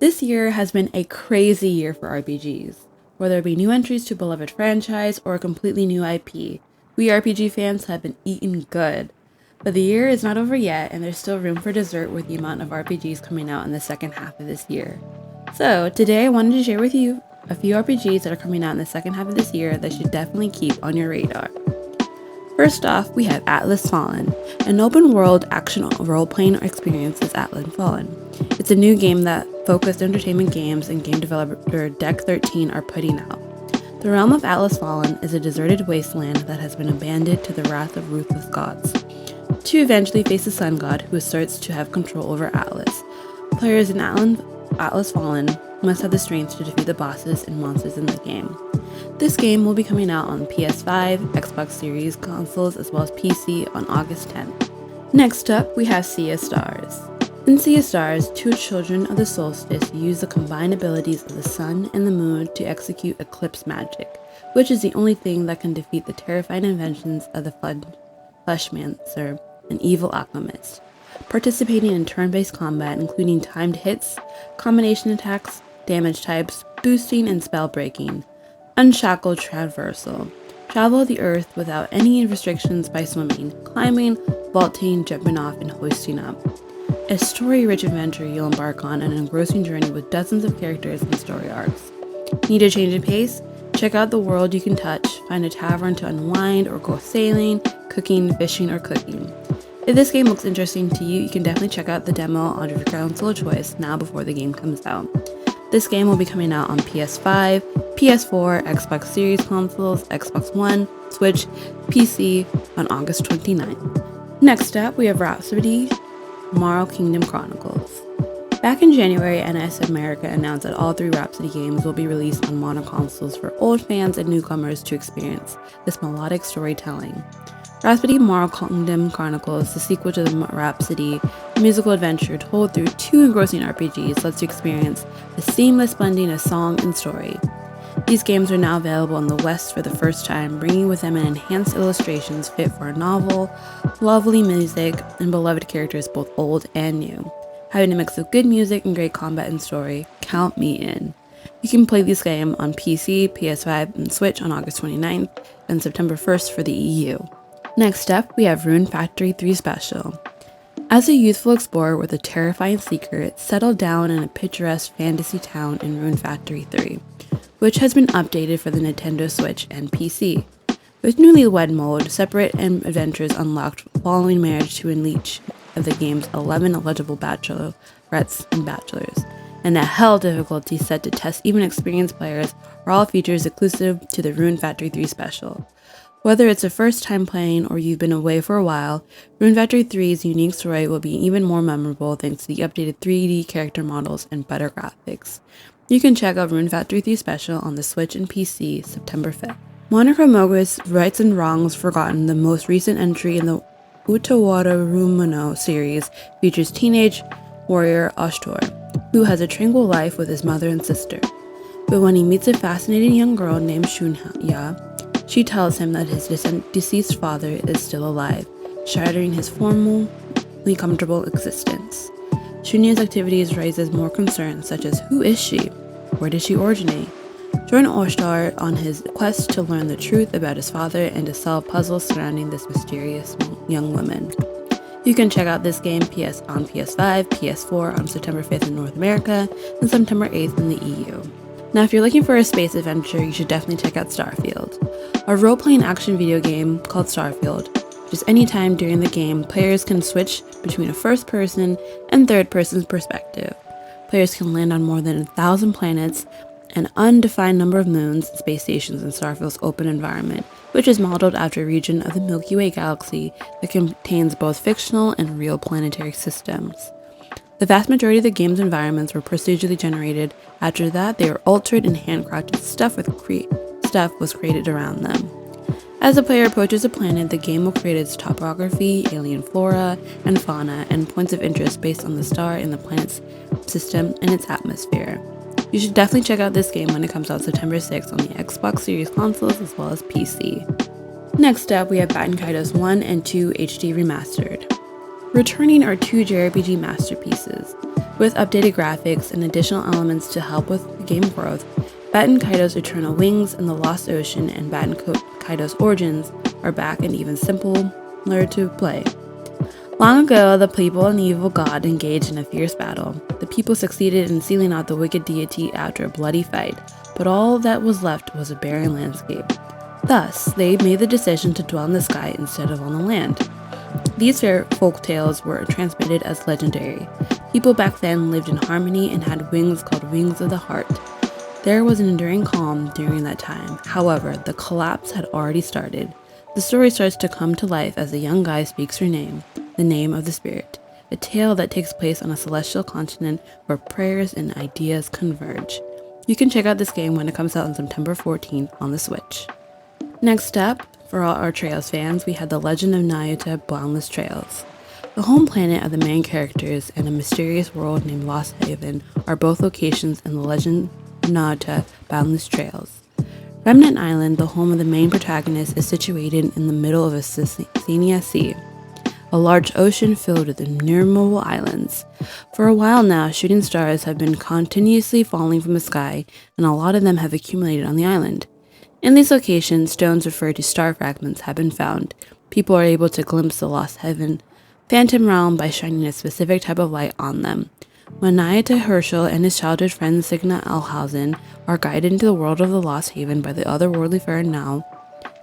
This year has been a crazy year for RPGs. Whether it be new entries to a beloved franchise or a completely new IP, we RPG fans have been eating good. But the year is not over yet, and there's still room for dessert with the amount of RPGs coming out in the second half of this year. So, today I wanted to share with you a few RPGs that are coming out in the second half of this year that you should definitely keep on your radar. First off, we have Atlas Fallen. An open-world action role-playing experience is Atlas Fallen. It's a new game that Focused Entertainment Games and game developer Deck 13 are putting out. The realm of Atlas Fallen is a deserted wasteland that has been abandoned to the wrath of ruthless gods, to eventually face the sun god who asserts to have control over Atlas. Players in Atlas Fallen must have the strength to defeat the bosses and monsters in the game. This game will be coming out on PS5, Xbox Series consoles, as well as PC on August 10th. Next up, we have Sia Stars. In Sia Stars, two children of the solstice use the combined abilities of the sun and the moon to execute eclipse magic, which is the only thing that can defeat the terrifying inventions of the Fleshmancer, an evil alchemist. Participating in turn-based combat, including timed hits, combination attacks, damage types, boosting, and spell breaking. Unshackled traversal. Travel the earth without any restrictions by swimming, climbing, vaulting, jumping off, and hoisting up. A story-rich adventure you'll embark on an engrossing journey with dozens of characters and story arcs. Need a change of pace? Check out the world you can touch, find a tavern to unwind, or go sailing, cooking, fishing, or cooking. If this game looks interesting to you, you can definitely check out the demo on your console of choice now before the game comes out. This game will be coming out on PS5, PS4, Xbox Series consoles, Xbox One, Switch, PC on August 29th. Next up, we have Rhapsody, Maro Kingdom Chronicles. Back in January, NS America announced that all 3 Rhapsody games will be released on modern consoles for old fans and newcomers to experience this melodic storytelling. Rhapsody Maro Kingdom Chronicles, the sequel to the Rhapsody musical adventure told through 2 engrossing RPGs, lets you experience the seamless blending of song and story. These games are now available in the West for the first time, bringing with them an enhanced illustrations fit for a novel, lovely music, and beloved characters both old and new. Having a mix of good music and great combat and story, count me in. You can play this game on PC, PS5, and Switch on August 29th and September 1st for the EU. Next up, we have Rune Factory 3 Special. As a youthful explorer with a terrifying secret, settle down in a picturesque fantasy town in Rune Factory 3, which has been updated for the Nintendo Switch and PC. With newlywed mode, separate adventures unlocked following marriage to each of the game's 11 eligible bachelorettes and bachelors, and a hell difficulty set to test even experienced players are all features exclusive to the Rune Factory 3 Special. Whether it's a first time playing or you've been away for a while, Rune Factory 3's unique story will be even more memorable thanks to the updated 3D character models and better graphics. You can check out Rune Factory 3 Special on the Switch and PC September 5th. Monochromagus Rights and Wrongs Forgotten, the most recent entry in the Utawara Rumano series, features teenage warrior Ashtor, who has a tranquil life with his mother and sister. But when he meets a fascinating young girl named Shunya, she tells him that his deceased father is still alive, shattering his formerly comfortable existence. Shunya's activities raises more concerns such as who is she? Where did she originate? Join Oshtar on his quest to learn the truth about his father and to solve puzzles surrounding this mysterious young woman. You can check out this game on PS5, PS4 on September 5th in North America and September 8th in the EU. Now, if you're looking for a space adventure, you should definitely check out Starfield, a role-playing action video game called Starfield. Just any time during the game, players can switch between a first-person and third-person perspective. Players can land on more than 1,000 planets, an undefined number of moons and space stations in Starfield's open environment, which is modeled after a region of the Milky Way galaxy that contains both fictional and real planetary systems. The vast majority of the game's environments were procedurally generated. After that, they were altered and handcrafted. Stuff was created around them. As the player approaches a planet, the game will create its topography, alien flora and fauna, and points of interest based on the star in the planet's system and its atmosphere. You should definitely check out this game when it comes out September 6th on the Xbox Series consoles as well as PC. Next up, we have Baton Kaidos 1 and 2 HD Remastered. Returning are 2 JRPG masterpieces. With updated graphics and additional elements to help with game growth, Baton Kaidos Eternal Wings and the Lost Ocean and Baton Kaidos Origins are back and even simpler to play. Long ago, the people and the evil god engaged in a fierce battle. The people succeeded in sealing out the wicked deity after a bloody fight, but all that was left was a barren landscape. Thus, they made the decision to dwell in the sky instead of on the land. These folk tales were transmitted as legendary. People back then lived in harmony and had wings called Wings of the Heart. There was an enduring calm during that time. However, the collapse had already started. The story starts to come to life as a young guy speaks her name, the name of the spirit, a tale that takes place on a celestial continent where prayers and ideas converge. You can check out this game when it comes out on September 14th on the Switch. Next up, for all our Trails fans, we have The Legend of Nioh Boundless Trails. The home planet of the main characters and a mysterious world named Lost Haven are both locations in The Legend of Nioh Boundless Trails. Remnant Island, the home of the main protagonist, is situated in the middle of a Sia Sea, a large ocean filled with innumerable islands. For a while now, shooting stars have been continuously falling from the sky, and a lot of them have accumulated on the island. In these locations, stones referred to star fragments have been found. People are able to glimpse the Lost Heaven Phantom Realm by shining a specific type of light on them. When Nioh Herschel and his childhood friend Signa Elhausen are guided into the world of the Lost Haven by the otherworldly fairy Nioh,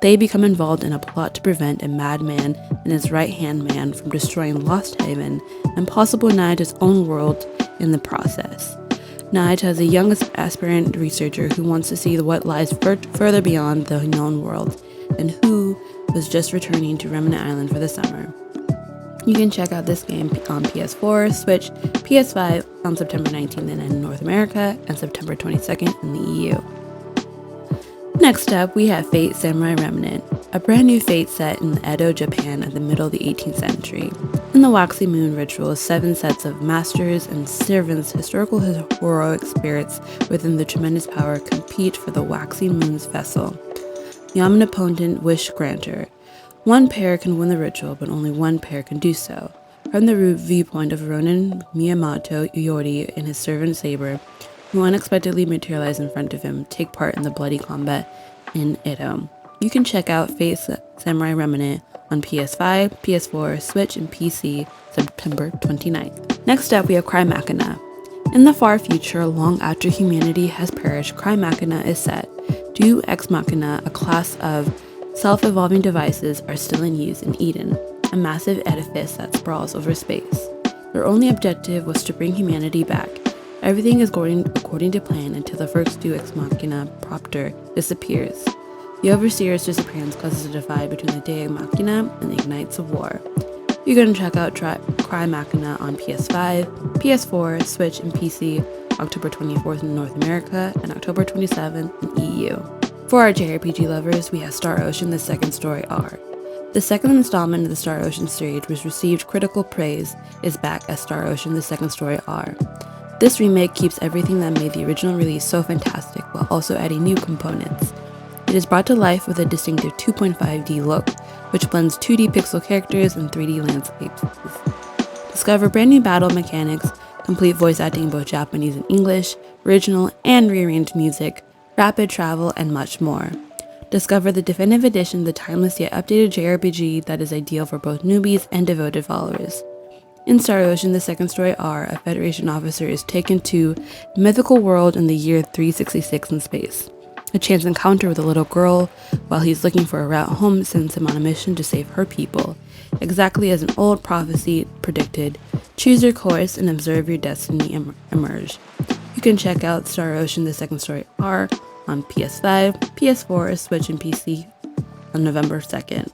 they become involved in a plot to prevent a madman and his right-hand man from destroying Lost Haven and possibly Nioh's own world in the process. Nioh is a young aspirant researcher who wants to see what lies further beyond the known world and who was just returning to Remnant Island for the summer. You can check out this game on PS4, Switch, PS5 on September 19th in North America and September 22nd in the EU. Next up, we have Fate Samurai Remnant, a brand new Fate set in Edo, Japan at the middle of the 18th century. In the Waxy Moon ritual, 7 sets of masters and servants, historical heroic spirits within the tremendous power compete for the Waxy Moon's vessel, the omnipotent wish granter. One pair can win the ritual, but only one pair can do so. From the viewpoint of Ronin Miyamoto Yori and his servant Saber, who unexpectedly materialize in front of him, take part in the bloody combat in Edo. You can check out Fate Samurai Remnant on PS5, PS4, Switch, and PC September 29th. Next up, we have Cry Machina. In the far future, long after humanity has perished, Cry Machina is set. Deus Ex Machina, a class of self-evolving devices, are still in use in Eden, a massive edifice that sprawls over space. Their only objective was to bring humanity back. Everything is going according to plan until the first Deus Ex Machina Propter disappears. The Overseer's disappearance causes a divide between the Deus Ex Machina and the Ignites of War. You can check out Cry Machina on PS5, PS4, Switch, and PC October 24th in North America and October 27th in EU. For our JRPG lovers, we have Star Ocean: The Second Story R. The second installment of the Star Ocean series, which received critical praise, is back as Star Ocean: The Second Story R. This remake keeps everything that made the original release so fantastic while also adding new components. It is brought to life with a distinctive 2.5D look, which blends 2D pixel characters and 3D landscapes. Discover brand new battle mechanics, complete voice acting in both Japanese and English, original and rearranged music, rapid travel, and much more. Discover the definitive edition of the timeless yet updated JRPG that is ideal for both newbies and devoted followers. In Star Ocean: The Second Story R, a Federation officer is taken to a mythical world in the year 366 in space. A chance encounter with a little girl while he's looking for a route home sends him on a mission to save her people. Exactly as an old prophecy predicted, choose your course and observe your destiny emerge. You can check out Star Ocean: The Second Story R on PS5, PS4, Switch, and PC on November 2nd.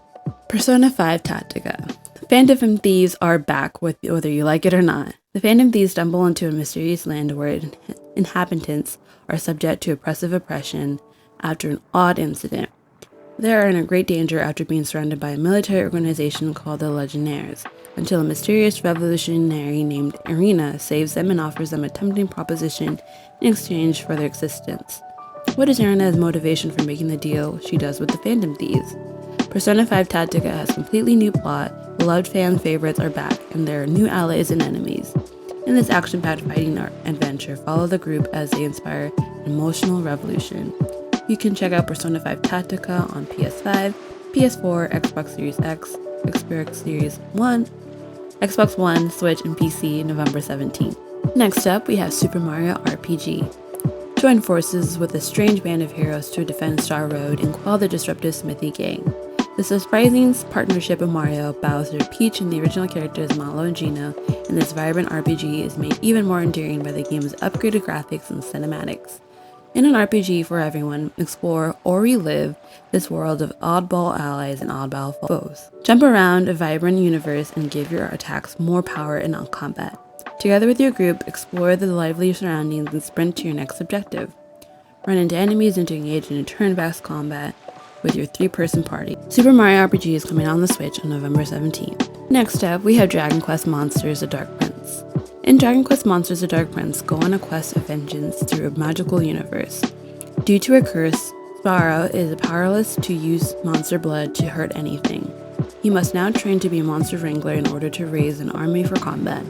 Persona 5 Tactica. Phantom Thieves are back, whether you like it or not. The Phantom Thieves stumble into a mysterious land where inhabitants are subject to oppressive oppression after an odd incident. They are in a great danger after being surrounded by a military organization called the Legionnaires, until a mysterious revolutionary named Irina saves them and offers them a tempting proposition in exchange for their existence. What is Irina's motivation for making the deal she does with the Phantom Thieves? Persona 5 Tactica has completely new plot, beloved fan favorites are back, and there are new allies and enemies. In this action-packed fighting adventure, follow the group as they inspire an emotional revolution. You can check out Persona 5 Tactica on PS5, PS4, Xbox Series X, Xbox Series 1, Xbox One, Switch, and PC November 17th. Next up, we have Super Mario RPG. Join forces with a strange band of heroes to defend Star Road and quell the disruptive Smithy gang. The surprising partnership of Mario, Bowser, Peach, and the original characters Malo and Gino in this vibrant RPG is made even more endearing by the game's upgraded graphics and cinematics. In an RPG for everyone, explore or relive this world of oddball allies and oddball foes. Jump around a vibrant universe and give your attacks more power in combat. Together with your group, explore the lively surroundings and sprint to your next objective. Run into enemies and to engage in a turn-based combat with your 3-person party. Super Mario RPG is coming on the Switch on November 17th. Next up, we have Dragon Quest Monsters: The Dark Prince. In Dragon Quest Monsters: The Dark Prince, go on a quest of vengeance through a magical universe. Due to a curse, Maro is powerless to use monster blood to hurt anything. He must now train to be a monster wrangler in order to raise an army for combat.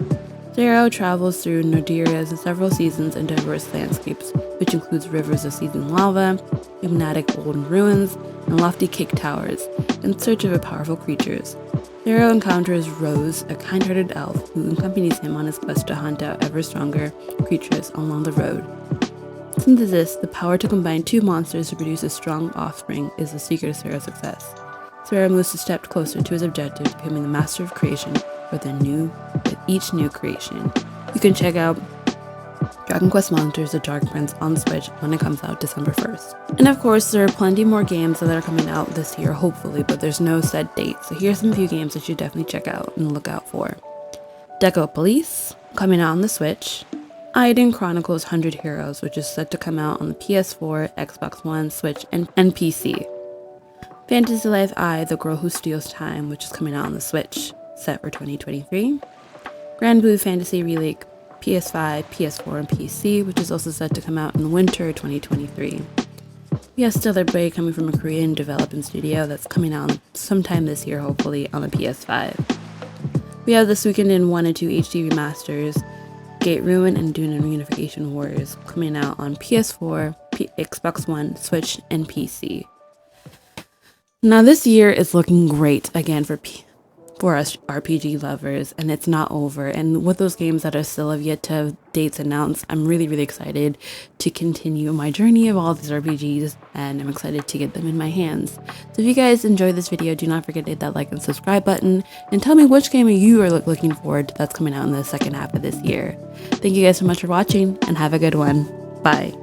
Zero travels through Nordira's several seasons and diverse landscapes, which includes rivers of seething lava, enigmatic golden ruins, and lofty cake towers, in search of powerful creatures. Zero encounters Rose, a kind-hearted elf who accompanies him on his quest to hunt out ever stronger creatures along the road. Synthesis, the power to combine 2 monsters to produce a strong offspring, is the secret of Zero's success. Zero moves a step closer to his objective, becoming the master of creation with each new creation. You can check out Dragon Quest Monsters: The Dark Prince on Switch when it comes out December 1st. And of course, there are plenty more games that are coming out this year, hopefully, but there's no set date. So here's some few games that you should definitely check out and look out for. Deco Police, coming out on the Switch. Aiden Chronicles 100 Heroes, which is set to come out on the PS4, Xbox One, Switch, and PC. Fantasy Life I, The Girl Who Steals Time, which is coming out on the Switch, set for 2023. Grand Blue Fantasy Relink, PS5, PS4, and PC, which is also set to come out in winter 2023. We have Stellar Blade coming from a Korean development studio that's coming out sometime this year, hopefully, on the PS5. We have the Suikoden 1 and 2 HD remasters, Gate Ruin and Dune and Reunification Warriors, coming out on PS4, Xbox One, Switch, and PC. Now this year is looking great again for us RPG lovers, and it's not over. And with those games that are still have yet to have dates announced, I'm really excited to continue my journey of all these RPGs, and I'm excited to get them in my hands. So if you guys enjoyed this video, do not forget to hit that like and subscribe button, and tell me which game you are looking forward to that's coming out in the second half of this year. Thank you guys so much for watching, and have a good one. Bye.